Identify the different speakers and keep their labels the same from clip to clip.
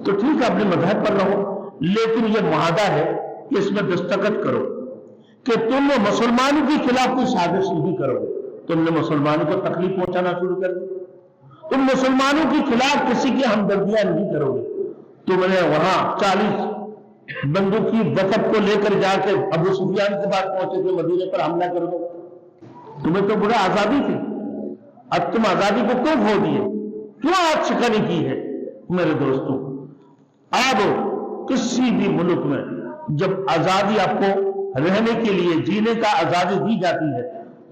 Speaker 1: تو ٹھیک ہے اپنے مذہب پر رہو، لیکن یہ معاہدہ ہے کہ اس میں دستخط کرو کہ تم مسلمانوں کے خلاف کوئی سازش نہیں کرو گے۔ تم نے مسلمانوں کو تکلیف پہنچانا شروع کر دی، تم مسلمانوں کے خلاف کسی کی ہمدردیاں نہیں کرو گے، تم نے وہاں 40 بندوقی وفد کو لے کر جا کے ابو سفیان کے پاس پہنچے تھے مدینے پر حملہ کر دو۔ تمہیں تو بڑا آزادی تھی، اب تم آزادی کو کیوں کھو دیے، کیوں آج شکنی کی ہے؟ میرے دوستوں، اب کسی بھی ملک میں جب آزادی آپ کو رہنے کے لیے جینے کا آزادی دی جاتی ہے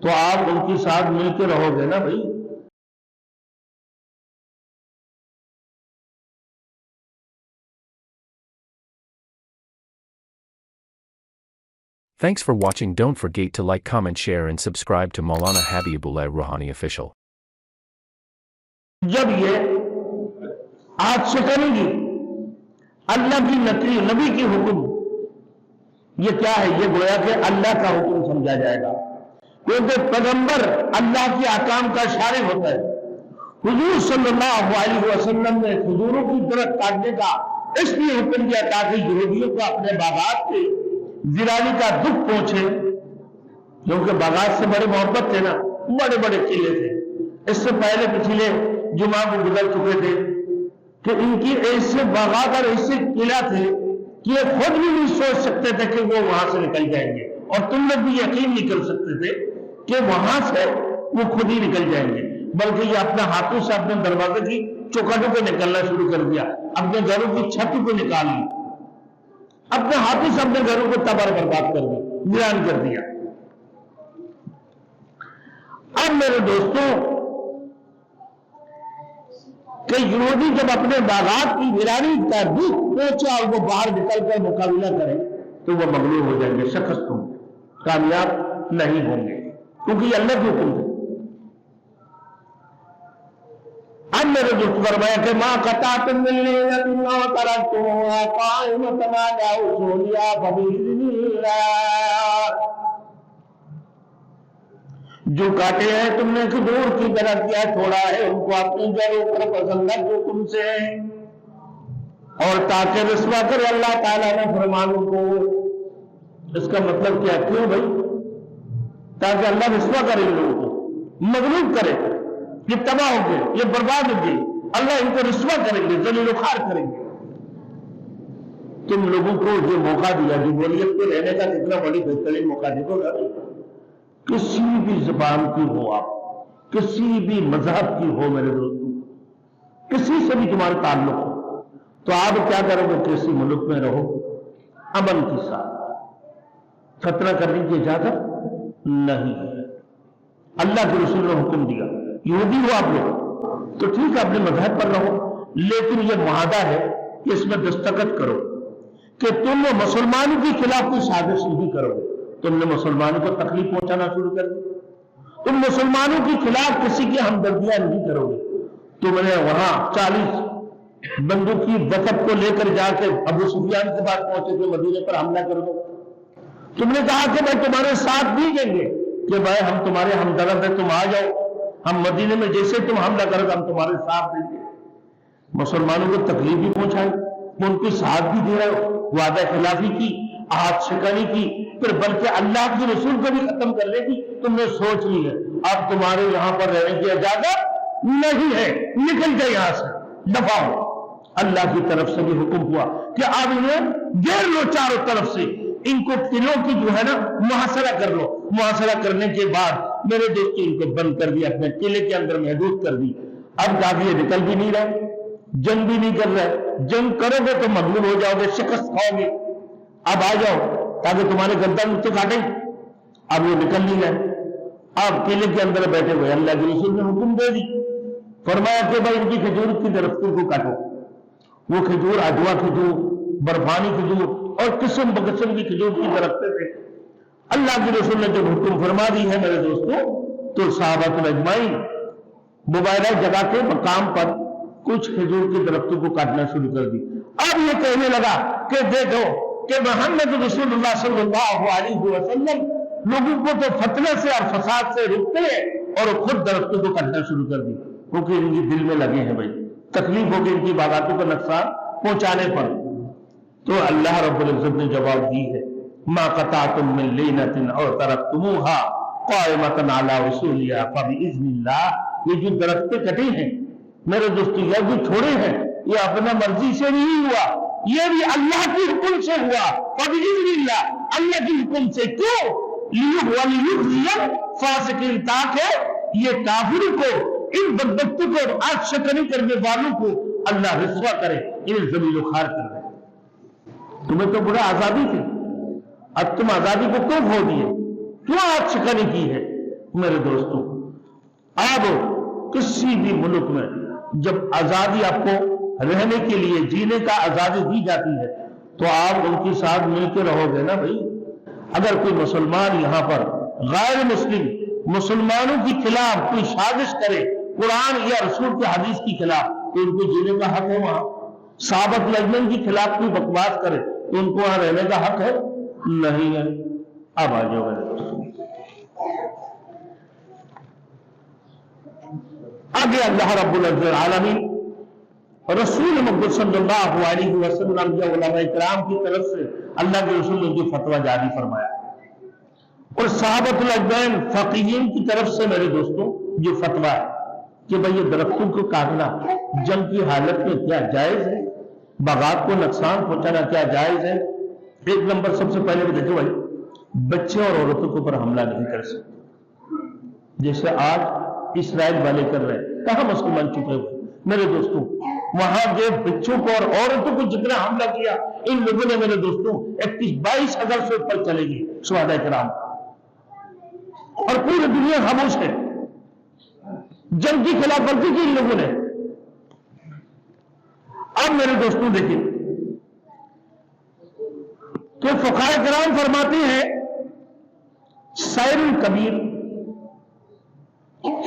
Speaker 1: تو آپ ان کے ساتھ مل کے رہو گے نا بھائی۔
Speaker 2: Thanks for watching. Don't forget to like, comment, share and subscribe to Maulana Habibullah Rouhani Official.
Speaker 1: جب یہ آج سے کریں گی اللہ کی نبی کی حکم، یہ کیا ہے؟ یہ گویا کہ اللہ کا حکم سمجھا جائے گا، کیونکہ پیغمبر اللہ کے احکام کا شارع ہوتا ہے۔ حضور صلی اللہ علیہ وسلم نے کھجوروں کی درخت کاٹنے کا اس لیے حکم دیا تاکہ یہودیوں کو اپنے باغات کے ویرانی کا دکھ پہنچے، کیونکہ باغات سے بڑے محبت تھے نا، بڑے بڑے قلعے تھے۔ اس سے پہلے پچھلے جمعہ کو گزر چکے تھے کہ ان کی ایسے باغات اور ایسے قلعہ تھے کہ یہ خود بھی نہیں سوچ سکتے تھے کہ وہ وہاں سے نکل جائیں گے، اور تم لوگ بھی یقین نہیں کر سکتے تھے کہ وہاں سے وہ خود ہی نکل جائیں گے، بلکہ یہ اپنے ہاتھوں سے اپنے دروازے کی چوکھٹوں کو نکلنا شروع کر دیا، اپنے گھروں کی چھتوں کو نکال لی، اپنے ہاتھوں سے اپنے گھروں کو تباہ برباد کر دی، ویران کر دیا۔ اب میرے دوستوں کہ یہودی جب اپنے باغات کی ویرانی کا دکھ پہنچا اور وہ باہر نکل کر مقابلہ کریں تو وہ مغلوب ہو جائیں گے، شکست ہوں گے، کامیاب نہیں ہوں گے، کیونکہ یہ اللہ کے حکم ہے۔ اب میرے دوست فرمایا کہ ماں قطعتم من لینۃ وترکتموها قائمۃ علی اصولها فبإذن اللہ، جو کاٹے ہیں تم نے کھجور کی درخت کیا چھوڑا ہے ان کو اپنی جڑوں پر پسند رکھو تم سے، اور تاکہ رسوا کرے اللہ تعالیٰ نے فرمانوں کو۔ اس کا مطلب کیا؟ کیوں بھائی؟ تاکہ اللہ رسوا کرے ان لوگوں کو، مغلوب کرے، یہ تباہ ہو گئے، یہ برباد ہو گئے، اللہ ان کو رسوا کریں گے، ذلیل و خوار کریں گے۔ تم لوگوں کو یہ موقع دیا، جمہوریت پہ رہنے کا کتنا بڑی بہترین موقع دیکھو گا، کسی بھی زبان کی ہو، آپ کسی بھی مذہب کی ہو میرے دوستوں، کسی سے بھی تمہارا تعلق ہو، تو آپ کیا کرو گے؟ کسی ملک میں رہو امن کے ساتھ، فتنہ کرنے کی اجازت نہیں ہے۔ اللہ کے رسول نے حکم دیا، یہودی ہو آپ لوگ تو ٹھیک ہے اپنے مذہب پر رہو، لیکن یہ معاہدہ ہے کہ اس میں دستخط کرو کہ تم مسلمانوں کے خلاف کوئی سازش نہیں کرو گے۔ تم نے مسلمانوں کو تکلیف پہنچانا شروع کر دی، تم مسلمانوں کے خلاف کسی کی ہمدردیاں نہیں کرو گے، تم نے وہاں 40 بندوقی وفد کو لے کر جا کے ابو سفیان کے پاس پہنچے تھے مدینے پر حملہ کر دو۔ تم نے کہا کہ بھائی تمہارے ساتھ بھی دیں گے، کہ بھائی ہم تمہارے ہمدرد ہیں، تم آ جاؤ، ہم مدینے میں جیسے تم حملہ کرو ہم تمہارے ساتھ دیں گے۔ مسلمانوں کو تکلیف بھی پہنچائی، ان کے ساتھ بھی دے رہے ہو، وعدہ خلافی کی، ہاتھ شکنی کی، پھر بلکہ اللہ کے رسول کو بھی ختم کرنے کی تم نے سوچ لی ہے۔ اب تمہارے یہاں پر رہنے کی اجازت نہیں ہے، نکل جائے یہاں سے، دفع ہو۔ اللہ کی طرف سے بھی حکم ہوا کہ اب انہیں گھیر لو چاروں طرف سے، ان کو قلعوں کی جو ہے نا محاصرہ کر لو۔ محاصرہ کرنے کے بعد میرے دوست ان کو بند کر دیا، اپنے قلعے کے اندر محدود کر دی۔ اب کافی یہ نکل بھی نہیں رہے، جنگ بھی نہیں کر رہے، جنگ کرو گے تو مغلوب ہو جاؤ گے، شکست کھاؤ گے۔ اب آ جاؤ تاکہ تمہارے گردن سے کاٹیں۔ اب وہ نکل نہیں گئے، اب قلعے کے اندر بیٹھے ہوئے۔ اللہ کے رسول نے حکم دے دی، فرمایا کہ بھائی ان کی کھجور کی درختوں کو کاٹو۔ وہ کھجور اجوا کھجور، برفانی کھجور اور قسم بقسم کی کھجور کی درختیں تھے۔ اللہ کے رسول نے جب حکم فرما دی ہے میرے دوستوں تو صحابہ اجمعین مبارک جگہ کے مقام پر کچھ کھجور کی درختوں کو کاٹنا شروع کر دی۔ اب یہ کہنے لگا کہ دیکھو کہ محمد رسول اللہ صلی اللہ علیہ وسلم لوگوں کو تو فتنہ سے اور فساد سے روکتے ہیں اور خود درختوں کو کاٹنا شروع کر دی، کیونکہ ان کے دل میں لگے ہیں بھائی تکلیف ہوگی، ان کی باغاتوں کا نقصان پہنچانے پر، تو اللہ رب العزت نے جواب دی ہے ما قطعتم من لینۃ او ترکتموها قائمۃ علی اصولها فباذن اللہ، یہ جو درختیں کٹے ہیں میرے دوستو، یہ جو چھوڑے ہیں، یہ اپنا مرضی سے نہیں ہوا، یہ بھی اللہ کی حکم سے ہوا، فباذن اللہ، اللہ کی حکم سے۔ کیوں؟ وَلِيُخْزِيَ الْفَاسِقِينَ، تاکہ یہ کافر کو، ان بدبختوں کو، آج شکنی کرنے والوں کو اللہ رسوا کرے، انہیں ذلیل و خوار کر دے۔ تمہیں تو بڑا آزادی تھی، اب تم آزادی کو کیوں کھو دیے؟ کیوں آج شکنی کی ہے؟ میرے دوستوں، اب کسی بھی ملک میں جب آزادی آپ کو رہنے کے لیے، جینے کا آزادی دی جاتی ہے، تو آپ ان کے ساتھ مل کے رہو گے نا بھائی۔ اگر کوئی مسلمان یہاں پر غیر مسلم مسلمانوں کے خلاف کوئی سازش کرے، قرآن یا رسول کے حدیث کے خلاف، تو ان کو جینے کا حق ہے وہاں۔ صحابت لجمن کے خلاف کوئی بکواس کرے تو ان کو وہاں رہنے کا حق ہے؟ نہیں ہے۔ اب آ جاؤ میرے دوستوں، آگے اللہ رب العالمین رسول محمد صلی اللہ علیہ وسلم یا علماء کرام کی طرف سے اللہ کے رسول نے جو فتویٰ جاری فرمایا، اور صحابۃ الاجمعین فقیہین کی طرف سے میرے دوستوں جو فتویٰ ہے کہ بھئی یہ درختوں کو کاٹنا جنگ کی حالت میں کیا جائز ہے، باغات کو نقصان پہنچانا کیا جائز ہے؟ ایک نمبر سب سے پہلے دیکھو بھائی، بچے اور عورتوں کے اوپر حملہ نہیں کر سکتے، جیسے آج اسرائیل والے کر رہے ہیں۔ کہاں مسلمان چھپے ہوئے میرے دوستوں؟ وہاں کے بچوں کو اور عورتوں کو جتنا حملہ کیا ان لوگوں نے میرے دوستوں 21-22 سے اوپر چلے گی شہداء کرام، اور پوری دنیا خاموش ہے۔ جنگ کی خلاف ورزی کی ان لوگوں نے۔ اب میرے دوستوں دیکھیں کہ فقہاء کرام فرماتے ہیں سیر الکبیر،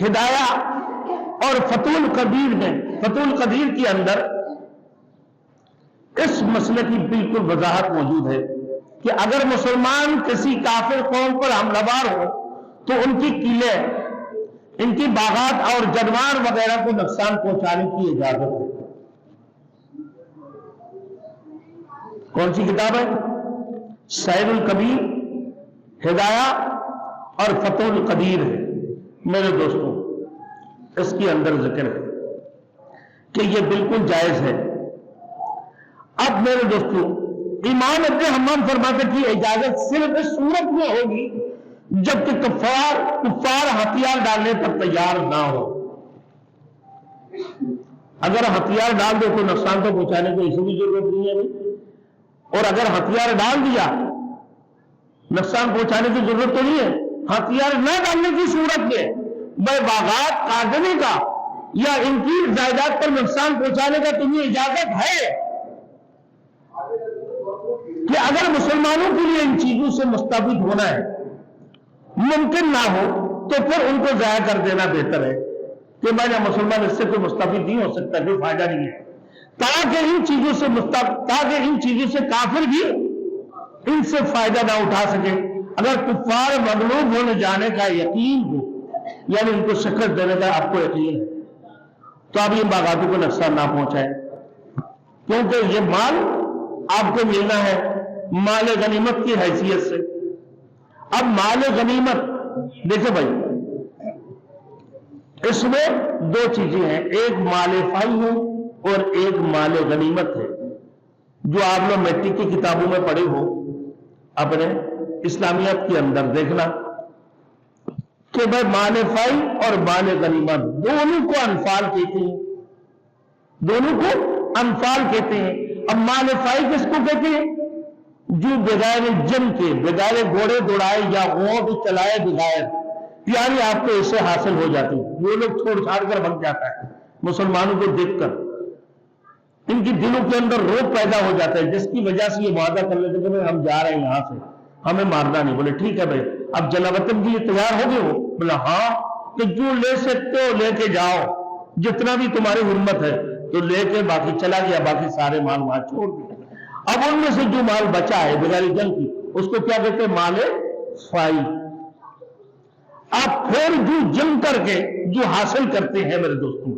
Speaker 1: ہدایہ اور فتح القدیر میں، فتح القدیر کے اندر اس مسئلے کی بالکل وضاحت موجود ہے کہ اگر مسلمان کسی کافر قوم پر حملہ آور ہو تو ان کی قلعے، ان کی باغات اور جانور وغیرہ کو نقصان پہنچانے کی اجازت ہے۔ کون سی کتاب ہے؟ سیر الکبیر، ہدایہ اور فتح القدیر ہے میرے دوستوں۔ اس کے اندر ذکر ہے کہ یہ بالکل جائز ہے۔ اب میرے دوستوں امام ابن حمام فرماتے کہ اجازت صرف اس صورت میں ہوگی جبکہ کفار ہتھیار ڈالنے پر تیار نہ ہو۔ اگر ہتھیار ڈال دو تو نقصان تو پہنچانے کو اسے بھی ضرورت نہیں ہے، اور اگر ہتھیار ڈال دیا نقصان پہنچانے کی ضرورت تو نہیں ہے۔ ہتھیار نہ ڈالنے کی صورت میں باغات کاٹنے کا یا ان کی جائیداد پر نقصان پہنچانے کا تمہیں اجازت ہے کہ اگر مسلمانوں کے لیے ان چیزوں سے مستفید ہونا ہے ممکن نہ ہو تو پھر ان کو ضائع کر دینا بہتر ہے کہ میں نے مسلمان اس سے کوئی مستفید نہیں ہو سکتا، کوئی فائدہ نہیں ہے، تاکہ ان چیزوں سے کافر بھی ان سے فائدہ نہ اٹھا سکے۔ اگر کفار مغلوب ہونے جانے کا یقین ہو، یعنی ان کو شکست دینے کا آپ کو یقین ہے، تو آپ ان باغاتوں کو نقصان نہ پہنچائیں، کیونکہ یہ مال آپ کو ملنا ہے مال غنیمت کی حیثیت سے۔ اب مال غنیمت دیکھیں بھائی، اس میں دو چیزیں ہیں، ایک مال فائی ہے اور ایک مال غنیمت ہے، جو آپ لوگ میٹرک کی کتابوں میں پڑھے ہو اپنے اسلامیات کے اندر دیکھنا کہ بھائی مال فائی اور مال غنیمت دونوں کو انفال کہتے ہیں، دونوں کو انفال کہتے ہیں۔ اب مال فائی کس کو کہتے ہیں؟ جو بغیر جنگ کے، بغیر گھوڑے دوڑائے یا اونٹ چلائے بغیر، یعنی آپ کو اسے حاصل ہو جاتی، وہ لوگ چھوڑ چھاڑ کر بھگ جاتا ہے مسلمانوں کو دیکھ کر، ان کی دلوں کے اندر روب پیدا ہو جاتا ہے، جس کی وجہ سے یہ وعدہ کر لیتے کہ ہم جا رہے ہیں یہاں سے، ہمیں مارنا نہیں۔ بولے ٹھیک ہے بھائی، اب جلاوطن کے لیے تیار ہو گئے ہو؟ بولا ہاں، کہ جو لے سکتے ہو لے کے جاؤ، جتنا بھی تمہاری ہمت ہے تو لے کے، باقی چلا گیا، باقی سارے مال وہاں چھوڑ دیا۔ اب ان میں سے جو مال بچا ہے بغیر جنگ کی، اس کو کیا کہتے ہیں؟ مال فائی۔ آپ پھر جو جنگ کر کے جو حاصل کرتے ہیں میرے دوستوں،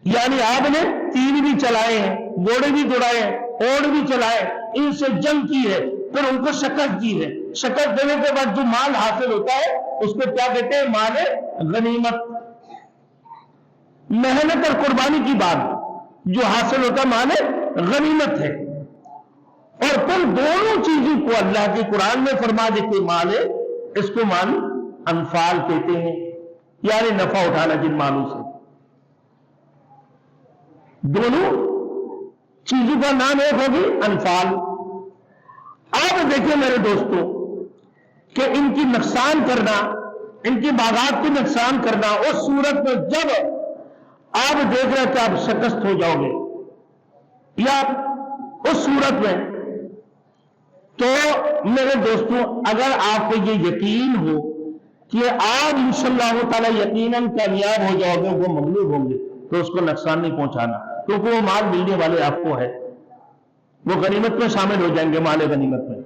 Speaker 1: یعنی آپ نے تیر بھی چلائے ہیں، گھوڑے بھی دوڑائے ہیں، اوڑ بھی چلائے، ان سے جنگ کی ہے، پھر ان کو شکست دی ہے۔ شکست دینے کے بعد جو مال حاصل ہوتا ہے اس کو کیا کہتے ہیں؟ مال غنیمت۔ محنت اور قربانی کی بعد جو حاصل ہوتا ہے مال غنیمت ہے۔ اور پھر دونوں چیزوں کو اللہ کے قرآن میں فرما دیتے مال ہے، اس کو مال انفال کہتے ہیں، یعنی نفع اٹھانا جن مالوں سے۔ دونوں چیزوں کا نام ایک ہوگی انفال۔ آپ دیکھیں میرے دوستوں کہ ان کی نقصان کرنا، ان کی باغات کو نقصان کرنا اس صورت میں جب آپ دیکھ رہے کہ آپ شکست ہو جاؤ گے، یا اس صورت میں، تو میرے دوستوں اگر آپ کو یہ یقین ہو کہ آپ انشاءاللہ تعالی یقیناً کامیاب ہو جاؤ گے، وہ مغلوب ہوں گے، تو اس کو نقصان نہیں پہنچانا، کیونکہ وہ مال ملنے والے آپ کو ہے، وہ غنیمت میں شامل ہو جائیں گے، مال غنیمت میں۔